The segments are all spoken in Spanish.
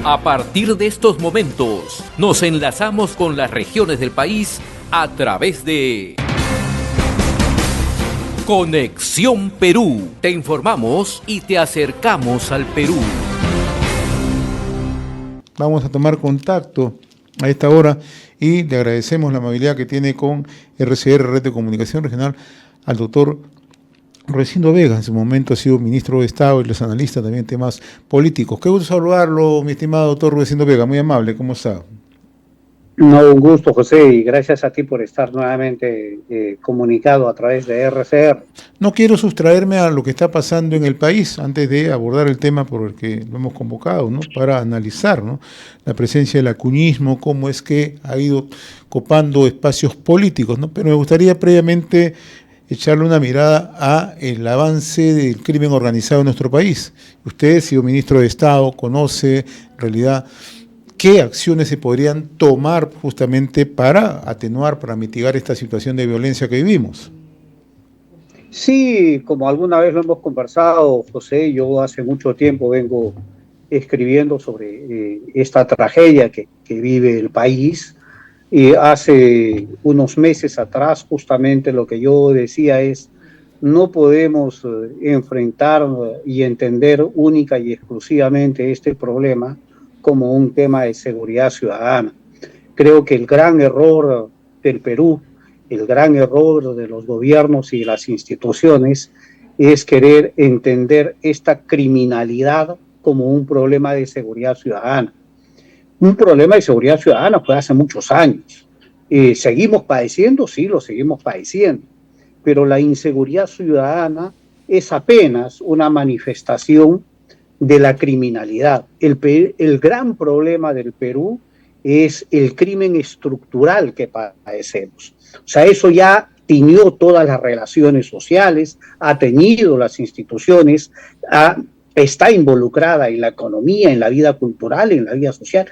A partir de estos momentos, nos enlazamos con las regiones del país a través de Conexión Perú. Te informamos y te acercamos al Perú. Vamos a tomar contacto a esta hora y le agradecemos la amabilidad que tiene con RCR, Red de Comunicación Regional, al doctor Rudecindo Vega. En su momento ha sido ministro de Estado y los analistas también en temas políticos. Qué gusto saludarlo, mi estimado doctor Rudecindo Vega, muy amable, ¿cómo está? No, un gusto, José, y gracias a ti por estar nuevamente comunicado a través de RCR. No quiero sustraerme a lo que está pasando en el país antes de abordar el tema por el que lo hemos convocado, ¿no? Para analizar, ¿no?, la presencia del acuñismo, cómo es que ha ido copando espacios políticos, ¿no? Pero me gustaría previamente echarle una mirada a el avance del crimen organizado en nuestro país. Usted, sido ministro de Estado, conoce en realidad qué acciones se podrían tomar justamente para atenuar, para mitigar esta situación de violencia que vivimos. Sí, como alguna vez lo hemos conversado, José, yo hace mucho tiempo vengo escribiendo sobre esta tragedia que vive el país. Y hace unos meses atrás, justamente lo que yo decía es, no podemos enfrentar y entender única y exclusivamente este problema como un tema de seguridad ciudadana. Creo que el gran error del Perú, el gran error de los gobiernos y las instituciones es querer entender esta criminalidad como un problema de seguridad ciudadana. Un problema de seguridad ciudadana fue hace muchos años. ¿Seguimos padeciendo? Sí, lo seguimos padeciendo. Pero la inseguridad ciudadana es apenas una manifestación de la criminalidad. El gran problema del Perú es el crimen estructural que padecemos. O sea, eso ya tiñó todas las relaciones sociales, ha teñido las instituciones, está involucrada en la economía, en la vida cultural, en la vida social,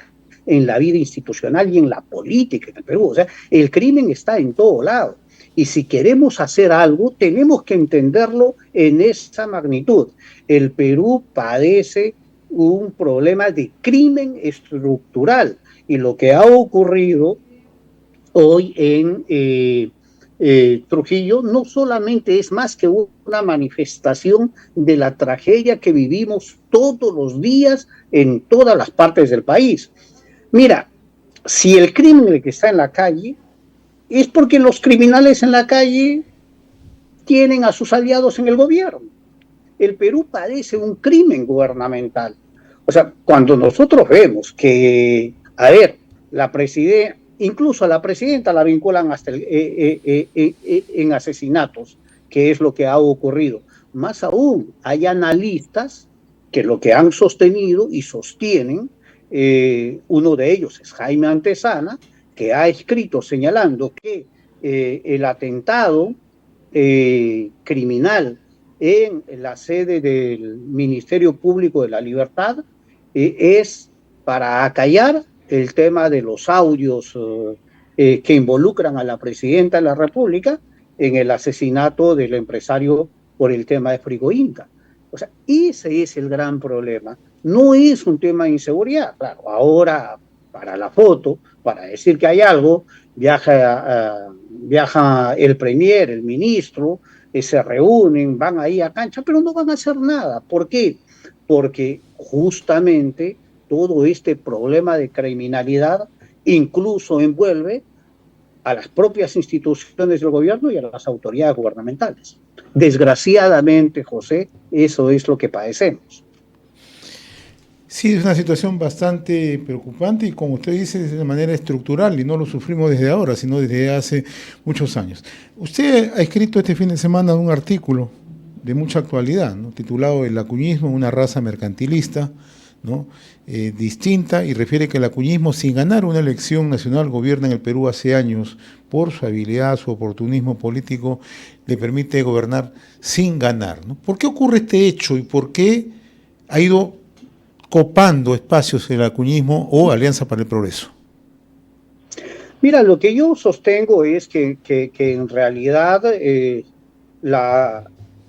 en la vida institucional y en la política en el Perú. O sea, el crimen está en todo lado. Y si queremos hacer algo, tenemos que entenderlo en esa magnitud. El Perú padece un problema de crimen estructural. Y lo que ha ocurrido hoy en Trujillo no solamente es más que una manifestación de la tragedia que vivimos todos los días en todas las partes del país. Mira, si el crimen que está en la calle es porque los criminales en la calle tienen a sus aliados en el gobierno. El Perú padece un crimen gubernamental. O sea, cuando nosotros vemos que, a ver, incluso a la presidenta la vinculan hasta en asesinatos, que es lo que ha ocurrido. Más aún, hay analistas que lo que han sostenido y sostienen, uno de ellos es Jaime Antezana, que ha escrito señalando que el atentado criminal en la sede del Ministerio Público de la Libertad es para acallar el tema de los audios que involucran a la presidenta de la República en el asesinato del empresario por el tema de Frigo Inca. O sea, ese es el gran problema. No es un tema de inseguridad. Claro, ahora para la foto, para decir que hay algo, viaja el premier, el ministro, se reúnen, van ahí a cancha, pero no van a hacer nada. ¿Por qué? Porque justamente todo este problema de criminalidad incluso envuelve a las propias instituciones del gobierno y a las autoridades gubernamentales. Desgraciadamente, José, eso es lo que padecemos. Sí, es una situación bastante preocupante y, como usted dice, de manera estructural, y no lo sufrimos desde ahora, sino desde hace muchos años. Usted ha escrito este fin de semana un artículo de mucha actualidad, ¿no?, titulado El acuñismo, una raza mercantilista, ¿no?, distinta, y refiere que el acuñismo, sin ganar una elección nacional, gobierna en el Perú hace años. Por su habilidad, su oportunismo político, le permite gobernar sin ganar, ¿no? ¿Por qué ocurre este hecho y por qué ha ido copando espacios el acuñismo o Alianza para el Progreso? Mira, lo que yo sostengo es que en realidad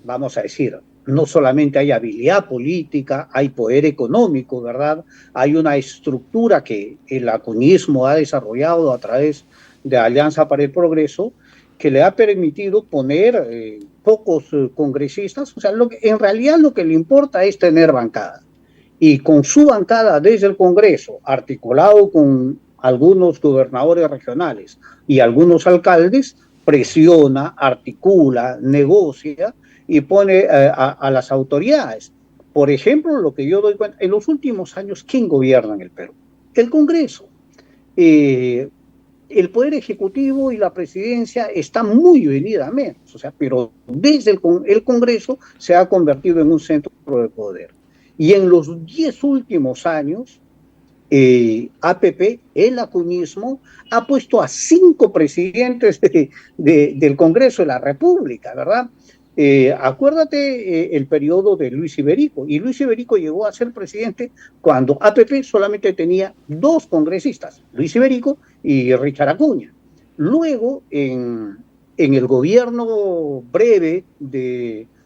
vamos a decir, no solamente hay habilidad política, hay poder económico, ¿verdad? Hay una estructura que el acuñismo ha desarrollado a través de Alianza para el Progreso, que le ha permitido poner pocos congresistas. O sea, en realidad lo que le importa es tener bancada. Y con su bancada desde el Congreso, articulado con algunos gobernadores regionales y algunos alcaldes, presiona, articula, negocia y pone a las autoridades. Por ejemplo, lo que yo doy cuenta, en los últimos años, ¿quién gobierna en el Perú? El Congreso. Eh, el Poder Ejecutivo y la Presidencia están muy venida a menos, o sea, pero desde el Congreso se ha convertido en un centro de poder. Y en los 10 últimos años, APP, el acuñismo, ha puesto a 5 presidentes del Congreso de la República, ¿verdad? Acuérdate el periodo de Luis Iberico, y Luis Iberico llegó a ser presidente cuando APP solamente tenía 2 congresistas, Luis Iberico y Richard Acuña. Luego, en el gobierno breve,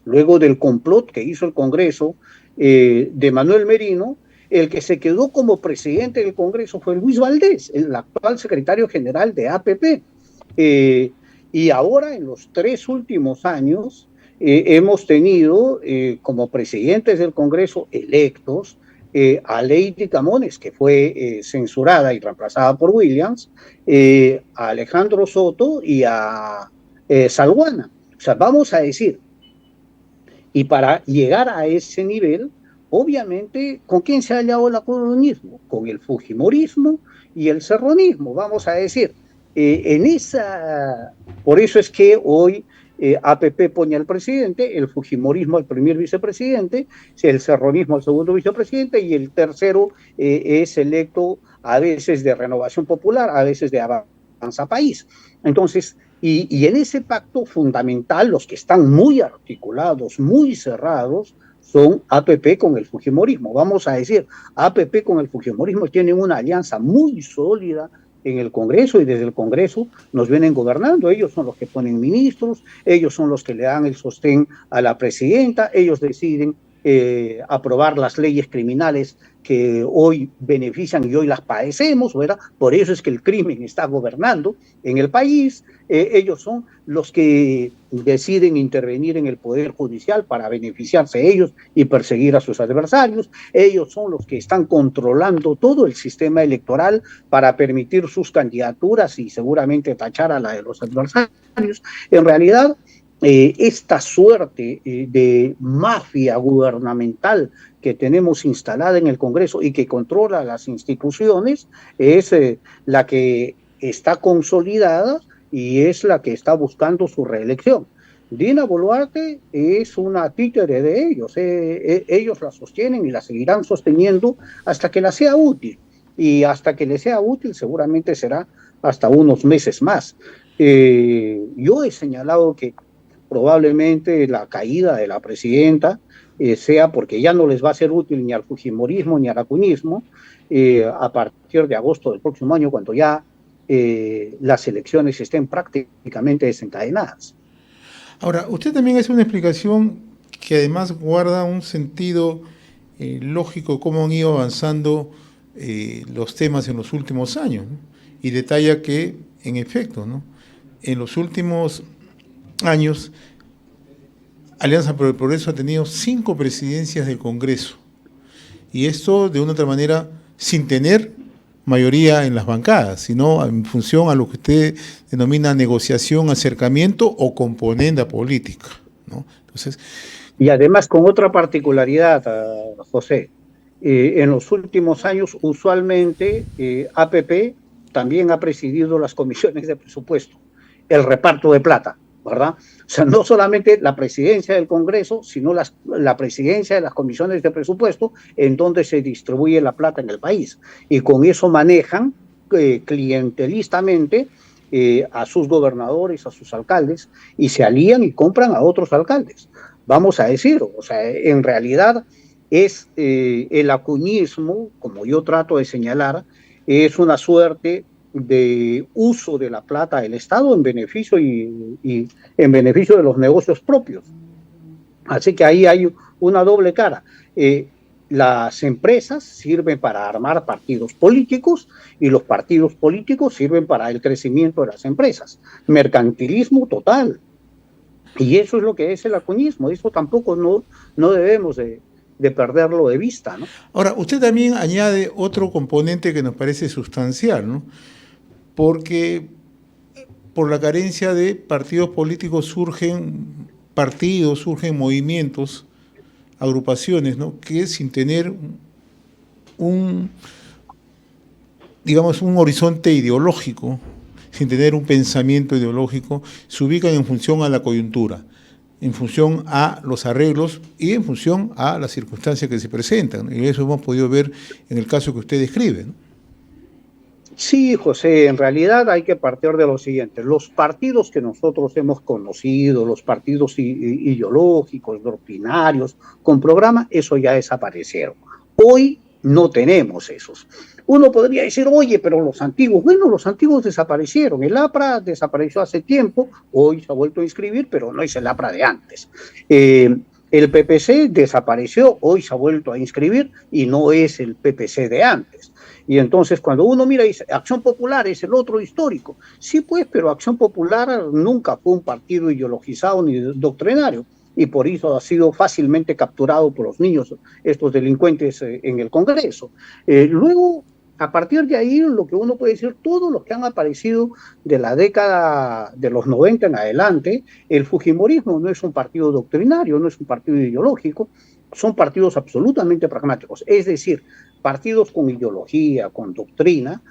luego del complot que hizo el Congreso de Manuel Merino, el que se quedó como presidente del Congreso fue Luis Valdés, el actual secretario general de APP. Y ahora, en los 3 últimos años, hemos tenido como presidentes del Congreso electos a Lady Camones, que fue censurada y reemplazada por Williams, a Alejandro Soto y a Salguana. O sea, vamos a decir, y para llegar a ese nivel, obviamente, ¿con quién se ha aliado el comunismo? Con el fujimorismo y el serronismo, vamos a decir. Por eso es que hoy APP pone al presidente, el fujimorismo al primer vicepresidente, el serronismo al segundo vicepresidente, y el tercero es electo a veces de Renovación Popular, a veces de Avanza País. Entonces, y en ese pacto fundamental, los que están muy articulados, muy cerrados, son APP con el fujimorismo. Vamos a decir, APP con el fujimorismo tienen una alianza muy sólida en el Congreso, y desde el Congreso nos vienen gobernando. Ellos son los que ponen ministros, ellos son los que le dan el sostén a la presidenta, ellos deciden aprobar las leyes criminales que hoy benefician y hoy las padecemos, ¿verdad? Por eso es que el crimen está gobernando en el país. Ellos son los que deciden intervenir en el Poder Judicial para beneficiarse ellos y perseguir a sus adversarios. Ellos son los que están controlando todo el sistema electoral para permitir sus candidaturas y seguramente tachar a la de los adversarios. En realidad, esta suerte de mafia gubernamental que tenemos instalada en el Congreso y que controla las instituciones es la que está consolidada y es la que está buscando su reelección. Dina Boluarte es una títere de ellos, ellos la sostienen y la seguirán sosteniendo hasta que la sea útil, y hasta que le sea útil seguramente será hasta unos meses más. Yo he señalado que probablemente la caída de la presidenta sea porque ya no les va a ser útil ni al fujimorismo ni al acuñismo a partir de agosto del próximo año, cuando ya las elecciones estén prácticamente desencadenadas. Ahora, usted también hace una explicación que además guarda un sentido lógico de cómo han ido avanzando los temas en los últimos años, ¿no? Y detalla que, en efecto, ¿no?, en los últimos años, Alianza por el Progreso ha tenido 5 presidencias del Congreso, y esto de una u otra manera sin tener mayoría en las bancadas, sino en función a lo que usted denomina negociación, acercamiento o componenda política, ¿no? Entonces, y además con otra particularidad, José, en los últimos años usualmente APP también ha presidido las comisiones de presupuesto, el reparto de plata, ¿verdad? O sea, no solamente la presidencia del Congreso, sino la presidencia de las comisiones de presupuesto, en donde se distribuye la plata en el país. Y con eso manejan clientelistamente a sus gobernadores, a sus alcaldes, y se alían y compran a otros alcaldes. Vamos a decirlo, o sea, en realidad es el acuñismo, como yo trato de señalar, es una suerte de uso de la plata del Estado en beneficio y en beneficio de los negocios propios. Así que ahí hay una doble cara. Las empresas sirven para armar partidos políticos y los partidos políticos sirven para el crecimiento de las empresas. Mercantilismo total. Y eso es lo que es el acuñismo. Eso tampoco no debemos de perderlo de vista, ¿no? Ahora, usted también añade otro componente que nos parece sustancial, ¿no? Porque por la carencia de partidos políticos surgen partidos, surgen movimientos, agrupaciones, ¿no? Que sin tener digamos, un horizonte ideológico, sin tener un pensamiento ideológico, se ubican en función a la coyuntura, en función a los arreglos y en función a las circunstancias que se presentan, ¿no? Y eso hemos podido ver en el caso que usted describe, ¿no? Sí, José, en realidad hay que partir de lo siguiente. Los partidos que nosotros hemos conocido, los partidos ideológicos, doctrinarios, con programa, eso ya desaparecieron. Hoy no tenemos esos. Uno podría decir, oye, pero los antiguos, bueno, los antiguos desaparecieron. El APRA desapareció hace tiempo, hoy se ha vuelto a inscribir, pero no es el APRA de antes. El PPC desapareció, hoy se ha vuelto a inscribir y no es el PPC de antes. Y entonces cuando uno mira y dice, Acción Popular es el otro histórico. Sí, pues, pero Acción Popular nunca fue un partido ideologizado ni doctrinario y por eso ha sido fácilmente capturado por los niños, estos delincuentes en el Congreso. Luego, a partir de ahí, lo que uno puede decir, todos los que han aparecido de la década de los 90 en adelante, el fujimorismo no es un partido doctrinario, no es un partido ideológico, son partidos absolutamente pragmáticos, es decir, partidos con ideología, con doctrina,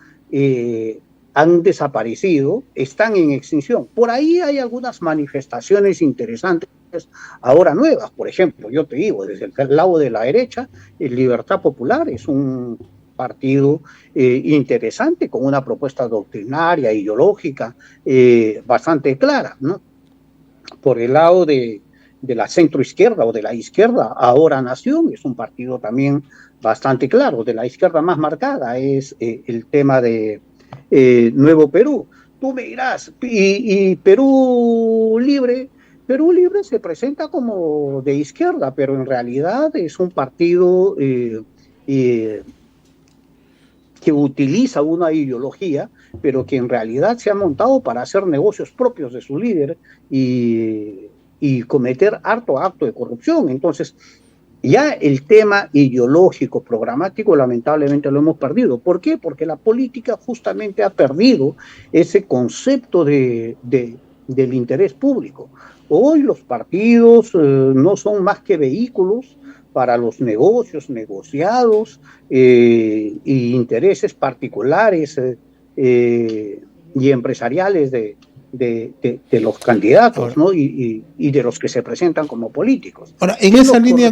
han desaparecido, están en extinción. Por ahí hay algunas manifestaciones interesantes, ahora nuevas. Por ejemplo, yo te digo, desde el lado de la derecha, el Libertad Popular es un partido interesante, con una propuesta doctrinaria, ideológica, bastante clara, ¿no? Por el lado de la centroizquierda o de la izquierda, Ahora Nación es un partido también bastante claro. De la izquierda más marcada es el tema de Nuevo Perú. Tú me dirás, y Perú Libre se presenta como de izquierda, pero en realidad es un partido que utiliza una ideología, pero que en realidad se ha montado para hacer negocios propios de su líder y cometer harto acto de corrupción. Entonces, ya el tema ideológico, programático, lamentablemente lo hemos perdido. ¿Por qué? Porque la política justamente ha perdido ese concepto del interés público. Hoy los partidos no son más que vehículos para los negocios negociados e intereses particulares y empresariales de los candidatos, ¿no? Y de los que se presentan como políticos. Ahora, en esa línea,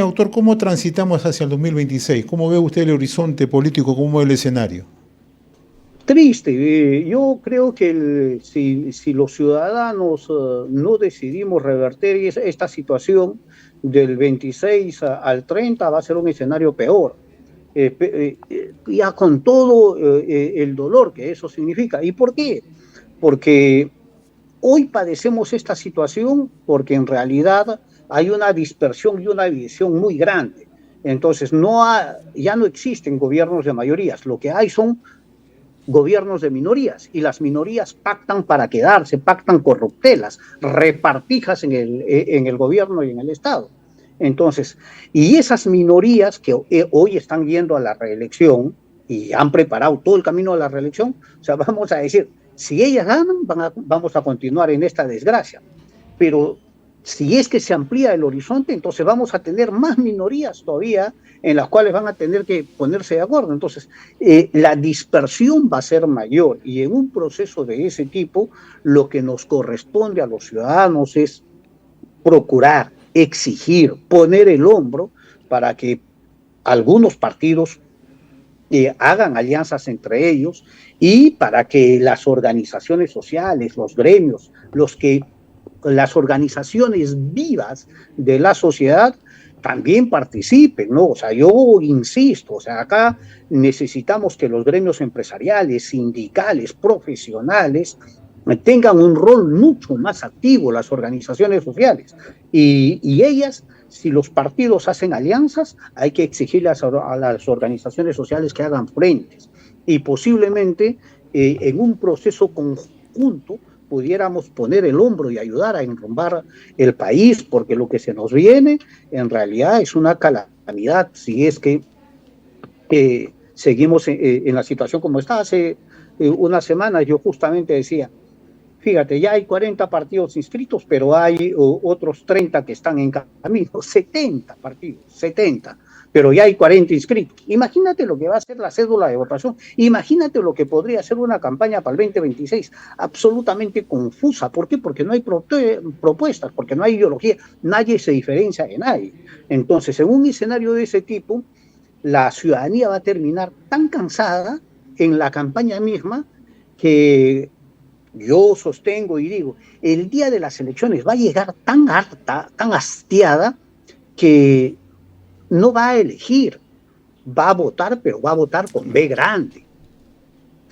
doctor, ¿cómo transitamos hacia el 2026? ¿Cómo ve usted el horizonte político? ¿Cómo ve el escenario? Triste. Yo creo que si los ciudadanos no decidimos revertir esta situación del 26 al 30, va a ser un escenario peor. Ya con todo el dolor que eso significa. ¿Y por qué? Porque hoy padecemos esta situación porque en realidad hay una dispersión y una división muy grande. Entonces ya no existen gobiernos de mayorías, lo que hay son gobiernos de minorías y las minorías pactan para quedarse, pactan corruptelas, repartijas en el gobierno y en el Estado. Entonces, y esas minorías que hoy están yendo a la reelección y han preparado todo el camino a la reelección, o sea, vamos a decir, si ellas ganan, vamos a continuar en esta desgracia. Pero si es que se amplía el horizonte, entonces vamos a tener más minorías todavía en las cuales van a tener que ponerse de acuerdo. Entonces, la dispersión va a ser mayor y en un proceso de ese tipo, lo que nos corresponde a los ciudadanos es procurar, exigir, poner el hombro para que algunos partidos hagan alianzas entre ellos y para que las organizaciones sociales, los gremios, las organizaciones vivas de la sociedad también participen, ¿no? O sea, yo insisto, o sea, acá necesitamos que los gremios empresariales, sindicales, profesionales, tengan un rol mucho más activo las organizaciones sociales. Y ellas, si los partidos hacen alianzas, hay que exigirle a las organizaciones sociales que hagan frentes. Y posiblemente en un proceso conjunto pudiéramos poner el hombro y ayudar a enrumbar el país, porque lo que se nos viene en realidad es una calamidad si es que seguimos en la situación como está. Hace unas semanas yo justamente decía, fíjate, ya hay 40 partidos inscritos, pero hay otros 30 que están en camino, 70 partidos, 70, pero ya hay 40 inscritos. Imagínate lo que va a ser la cédula de votación, imagínate lo que podría ser una campaña para el 2026, absolutamente confusa. ¿Por qué? Porque no hay propuestas, porque no hay ideología, nadie se diferencia de nadie. Entonces, en un escenario de ese tipo, la ciudadanía va a terminar tan cansada en la campaña misma que yo sostengo y digo, el día de las elecciones va a llegar tan harta, tan hastiada, que no va a elegir, va a votar, pero va a votar con B grande.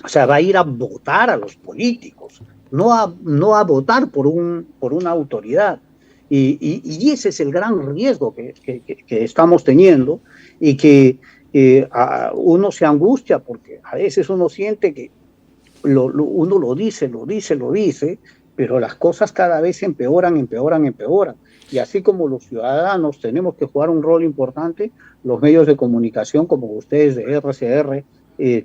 O sea, va a ir a votar a los políticos, no a votar por una autoridad. Y ese es el gran riesgo que estamos teniendo, y que uno se angustia porque a veces uno siente que uno lo dice, pero las cosas cada vez empeoran. Y así como los ciudadanos tenemos que jugar un rol importante, los medios de comunicación como ustedes de RCR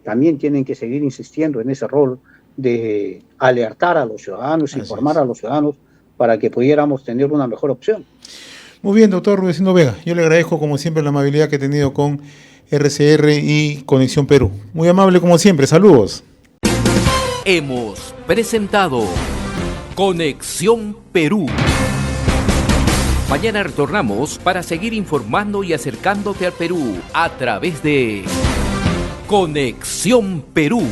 también tienen que seguir insistiendo en ese rol de alertar a los ciudadanos, informar a los ciudadanos para que pudiéramos tener una mejor opción. Muy bien, doctor Rudecindo Vega. Yo le agradezco como siempre la amabilidad que ha tenido con RCR y Conexión Perú. Muy amable como siempre. Saludos. Hemos presentado Conexión Perú. Mañana retornamos para seguir informando y acercándote al Perú a través de Conexión Perú.